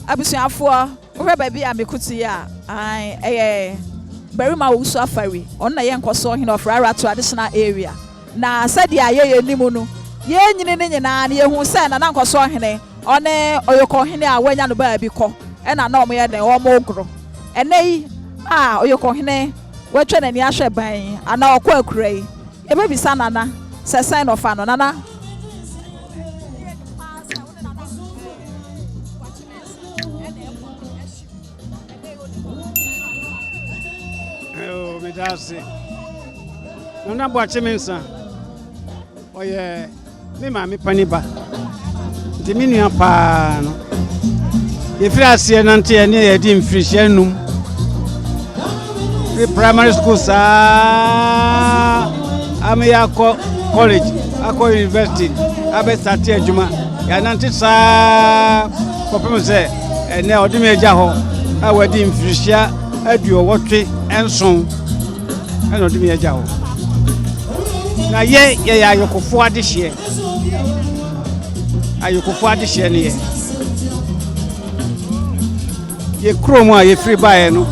Abusuafo we baby amekuti ya Berima Owusu Afari on na Nkosuo of Worawora traditional area na said ya ye nimu no ye nyine na ye hu se na Nkosuo hene one Oyokohene a wanya no ba bi ko e na na omo ye den omo ogro ene Oyokohene watwa na ni ahwe ban ana okọ akura yi e be bi sa nana se sign of ano nana Medasi Nana Boakye Mensa oye me mami paniba nti me nua pa no ye firi ase na nte ne ye di mfirihia num primary school sa amya college akọ university abe start adwuma ya na nte sa popem se ene odime agya ho a wadi mfirihia aduo wotwe enson eno odime agya ho na ye ya yokofo adehye ayokofo adehye ne ye kromo a ye free buy no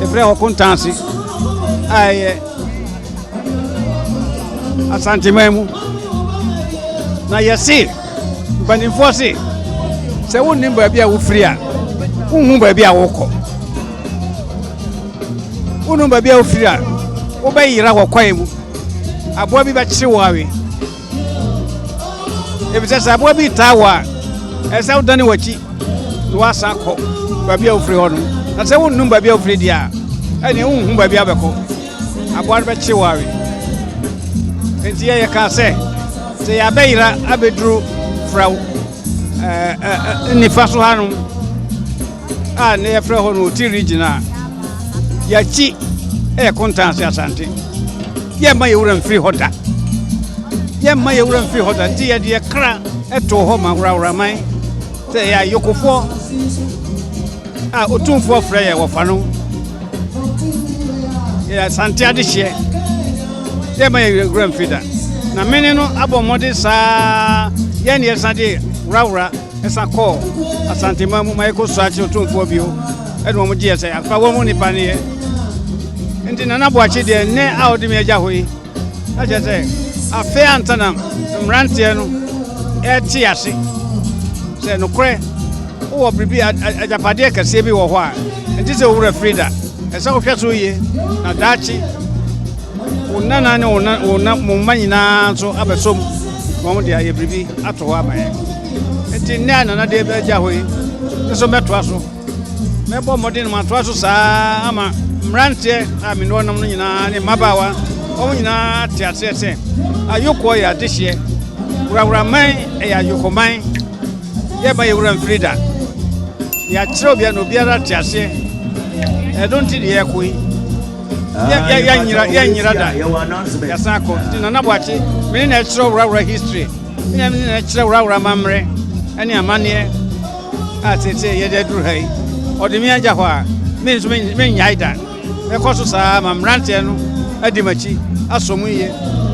e free hokuntansi aye asante memu na yesi banimfo se wonnim ba bia wo free a wonhu ba bia wo kọ wonhu ba bia wo free a wo bayira wo kwae mu aboa bi ba kire wo awe e bi se aboa bi tawa e se wodane wachi no wasa kọ ba bia wo free ho no na se wonnu ba bia wo free dia ene wonhu ba bia beko aboa ba kire wo awe enti ye ka se ya bayira abedru fraw ni faso hanu ne ye frɛ ho no ti regional ya chi kontansi asante ye ma ye wuram free hoda ndi ye de kra eto ho ma Worawora man se ya yokofo otumfo frɛ ye wo fa no ya asante adehye ye ma ye wuram free da na mene no abomode sa ye ne yesade Worawora esa call asante mamu maiko sachi otumfo bio edwo mo gye se afa wo mo nipa ne ndi Nana Boakye de ne awdime agya hoyi aje se afa antana mrantie no eti ase se no kre wo bribi ajapade kase bi wo ho a ndi se wura frida esa wo hwe so ye na dachi unana ne una mumanyina so abesom mo de aye bribi ato ho abaye enti ne Nana de be agya hoyi so meto aso mebo modern mato aso sa ama mrantie amino nam no nyina ne mabawa o nyina tiasese ayoko ya dehye Worawora man ya yokoman ye ba ye wuram frida ya kire bia no biara tiase e don't de ye koi ya nyira da ya sako Nana Boakye me na kire Worawora history nya me na kyerɛ wurawura mamre ɛne amane a tete ye de duru hai ɔde me agya hɔ a me nso me nyai da ɛkɔ so saa mamrante no adi machi asomu ye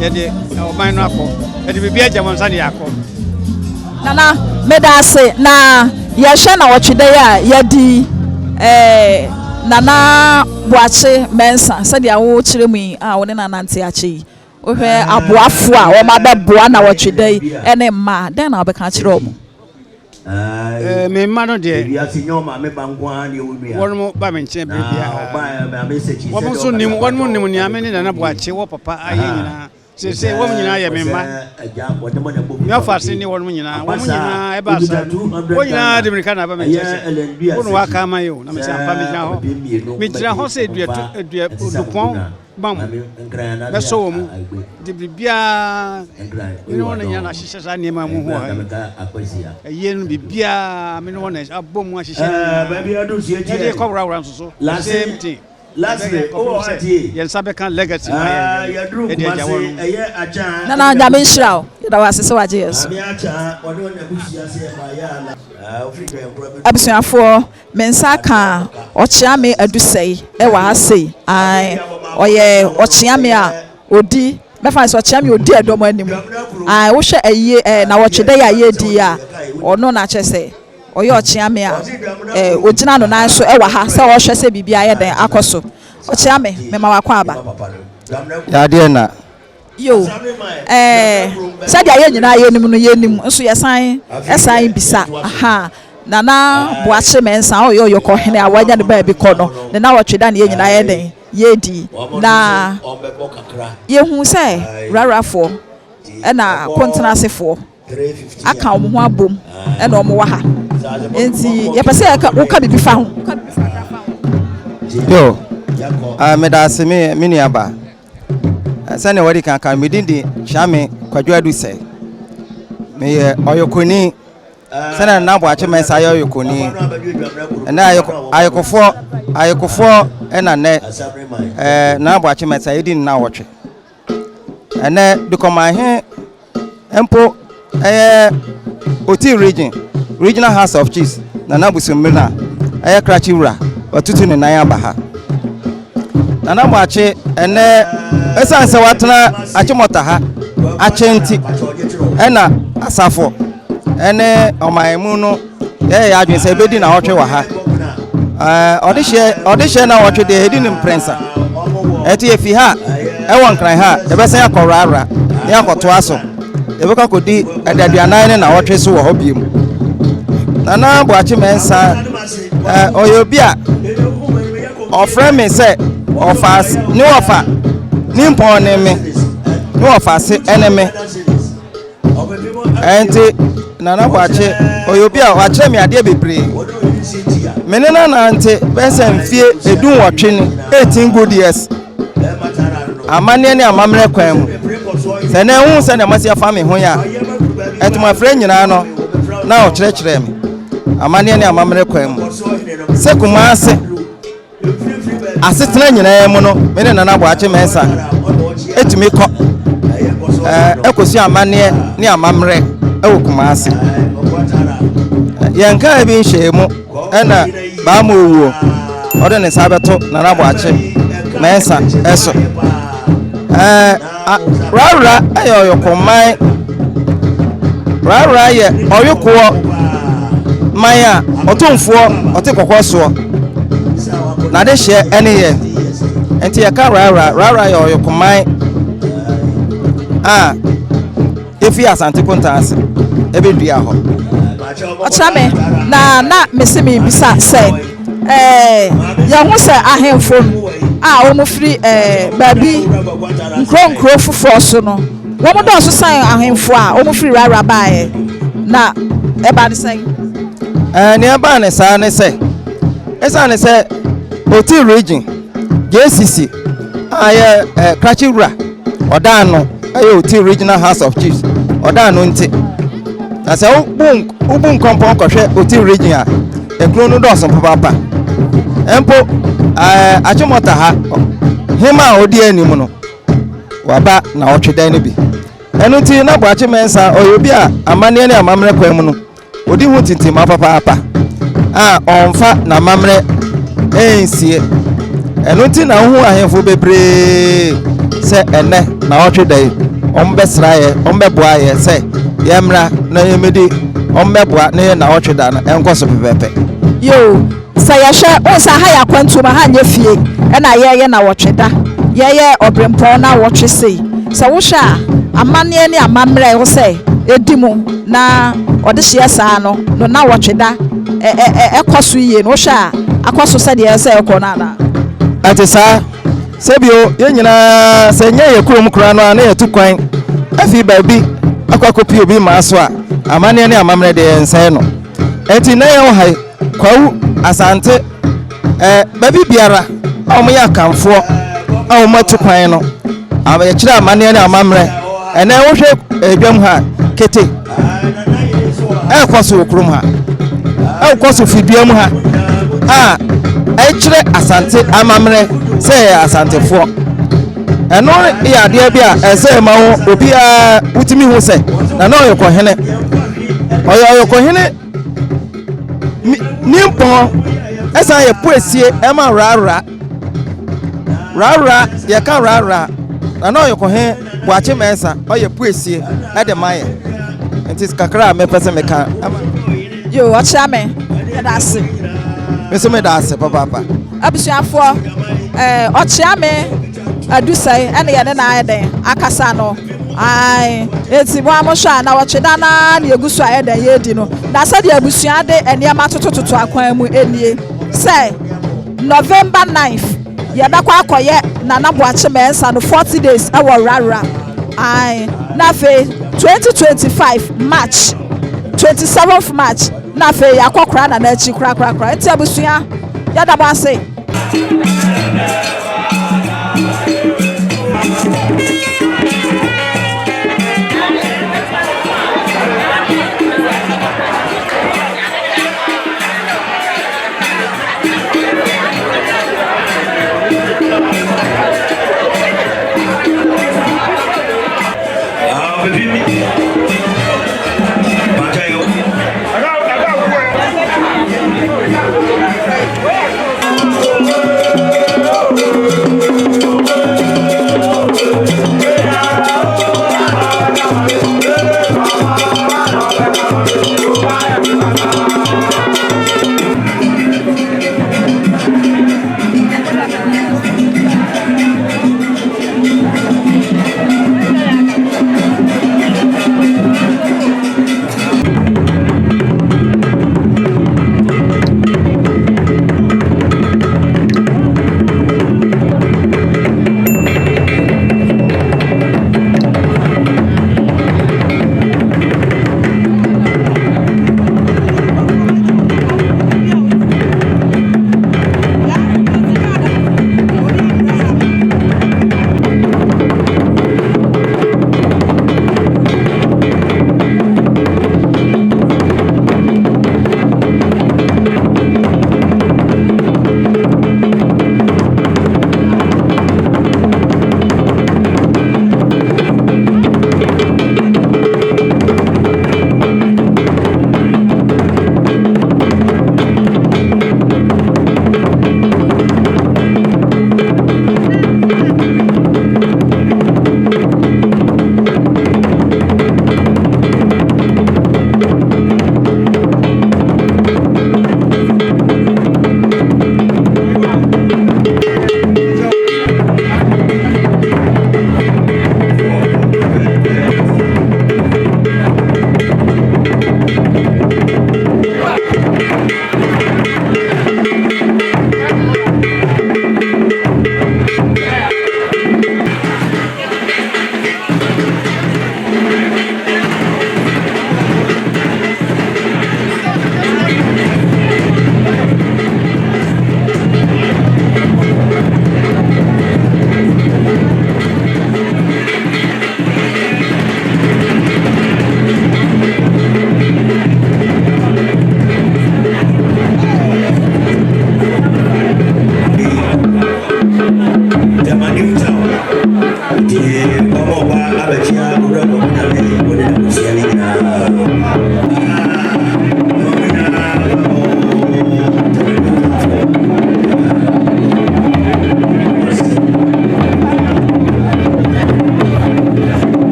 ye de ɔman no akɔ ye de bibia agya mo nsa de akɔ nana medase na ye hwɛ na wɔtwede a ye di Nana Boakye Mensa said ya wo kyerɛ mu yi a wo ne nanante akye yi wo hwɛ aboafo a wo ma bɛboa na wɔtwede yi ɛne mma den na wɔbɛka kyerɛ wo me mma no de wɔn mo ba me nkyɛn bia wɔn so nim wɔn mo nim nia me ne Nana Boakye wo papa aye nyina se wɔn nyina yɛ me mma me afase ni wɔn nyina wɔn nyina e ba sa wɔn nyina de mirika na ba me nkyɛn wɔn wa ka ma yo na me sɛ ampa me gyina hɔ me gyina hɔ sɛ dua dupɔn bam me so wɔ mu de bibia me ne wɔn nyina na hyehyɛ sa nneɛma mu ho ha ɛyɛ no bibia me ne wɔn abɔ mu ahyehyɛ ba bia do sie tie ɛde kɔwura nso so same thing lastly yen sabe kan legacy na ya dru kumase eye acha nana nyame nhyira wo yɛda wo ase sɛ wagye yeso ami acha ɔne ɔna busia sɛ ba ya la ofrika nkura abusuafoɔ Mensa ka ɔkyea me adusɛi ɛwɔ ha sei ai ɔyɛ ɔkyea me a odi mɛfa sɛ ɔkyea me odi ɛdɔm anim ai wohwɛ ayie na wɔtwede ya ye di a ɔno na kyɛ sɛ ɔyɛ ɔkyea me a ogyina no nan so ɛwɔ ha sɛ ɔhwɛ sɛ bibia yɛ den akɔ so ɔkyea me mema wakɔ aba ya de na yo sɛ dia yɛ nyina yɛ nim no yɛ nim nso yɛ san bisa aha Nana Boakye Mensa ɔyɛ Oyokohene a wanya ne ba bi kɔ no ne na wɔtweda ne yɛ nyina yɛ den yɛ di na yɛhu sɛ rarafoɔ ɛna kontenasefoɔ aka ɔmo ho abom ɛna ɔmo wɔ ha enti yɛpɛ sɛ yɛka woka bibi fa ho yo medase me nuaba sɛ ne wɔde kanka medin de hyame kwadwo adu sɛ meyɛ Oyokohene sɛ na Nana Boakye Mensa yɛ Oyokohene ɛna ayekofoɔ ɛna nɛ Nana Boakye Mensa yɛdi na wɔtwe ɛnɛ de kɔmahe empo Oti regional house of chiefs Nana Busumina Krachi Wura otutu ne nan aba ha Nana Boakye ene esan se watena achimota ha achenti ena asafo ene omanmu no ya adwen se bedi na hotwe wa ha odihye na hotwe de edi nim prensa eti efi ha ewon kran ha ebesen akorara ya akoto aso ebeka kodi adaduanan na hotwe so wo hobiem Nana Boakye Mensa oyobi a ofre me se ofas ni ofa ni mpon ne me ni ofase eneme enti Nana Boakye oyobi a wa kire me ade bebre menena na ante bensen fie edun wotwe ni 18 good years amane ne amamre kwan mu se na hu se na masi afa me ho ya etuma frɛ nyina no na o kyerɛkyerɛ me amane ne amamre kwan mu se kumase asetena nyina mu no me ne Nana Boakye Mensa etumi kɔ ekosi amane ne amamre ewo kumase yenka bi nhwemu ɛna ba ma owuo ɔde ne sa beto Nana Boakye Mensa eso rara ayo Oyokoman rara ye Oyokoɔ maya otomfoɔ ɔte kokɔsoɔ na de hye ene ye enti ye ka rara ye Oyokoman efi asante kontaase ebedua hɔ ɔkyame na mesemi bisa sɛ ya hu sɛ ahemfo a wɔn firi baabi nkro foforɔ so no wɔn dɔ so san ahemfo a wɔn firi rara baaɛ na ɛba ne sɛn ne ɛba ne saa ne sɛ ɛsa ne sɛ Oti region JCC ayɛ Krachi Wura ɔdan no ayɛ Oti regional house of chiefs ɔdan no nti na sɛ ubu nkompon kɔhwɛ Oti region a ekuro no dɔso papa empo achimota ha hima odi anim no waba na ɔtwedan no bi enu ti na Boakye Mensa oyobi a amane ne amamre kwan mu no odi hu tintima papa a onfa na amamre ensie enu ti na hu ahemfo bebre se ene na otwedai ombesraye ombeboaye se yemra na yemedi ombeboa ne na otweda na enkoso pepepe yo sayashe onsa ha ya kwantuma ha nye fie na yeye na wotweda yeye obrempo na wotwe sei se wo hwa amane ne amamre wo se edimu na odehye saa no na wotweda ekoso yie no hwa akoso se de se ekona na ati saa sebio yenyina se nya ye kurom kura no na yetu kwan afi baabi akwakopi obi maaso a amane ne amamre de ense no eti na ye wo hai kwawu asante baabi biara a mo ya kanfo a mo atu kwan no abaye kira amane ne amamre ene wo hwe edwam ha kete kwaso kurom ha kwaso fiduam ha a ekire asante amamre se asantefo eno ya de bia ese ma wo obi a utimi hu se na na Oyokohene nimpo esa ye poesie ema rara ye ka rara na na Oyokohene Boakye Mensa oye poesie e de maye entis kakra me pese me ka yo ochame dase me dase papa abusuafo ochame adusai ene ye na ayeden akasa no ai eti bo amosha na wotweda na egusu ayeden ye di no na se de abusua de eniema totototo akwan mu enie say November 9th ye bakwa akoye Nana Boakye Mensa no 40 days e wo rara ai na fe 2025 March 27th March na fe yakokra na achi kra eti abusua yada bo ase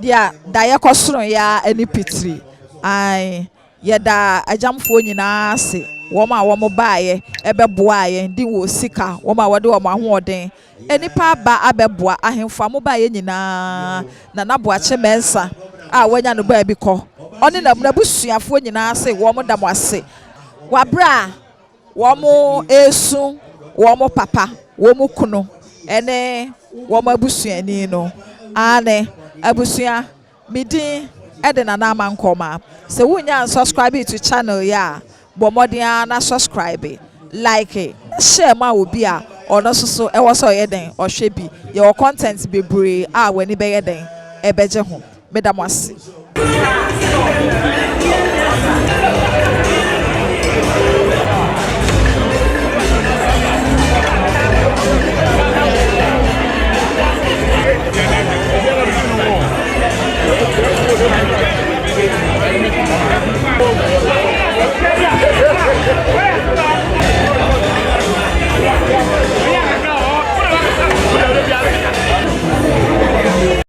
dia da ye kosoro ya ani pitri ai ye da ajamfo nyina se woma womo baaye ebeboaye ndi wo sika woma wode womo ahoden enipa ba abeboa ahemfo mo baaye nyina Nana Boakye Mensa a wanya no baa bi kɔ ɔne na busuafo nyina se womo da mo ase wabra womo esu womo papa womo kunu ene womo abusuani no ane abusua midin ede na na amankoma se wunya subscribe to channel ya bomodin na subscribe like share ma obi a ono soso e wo so yeden ohwe bi your content bebre a wani be yeden ebeje ho medamase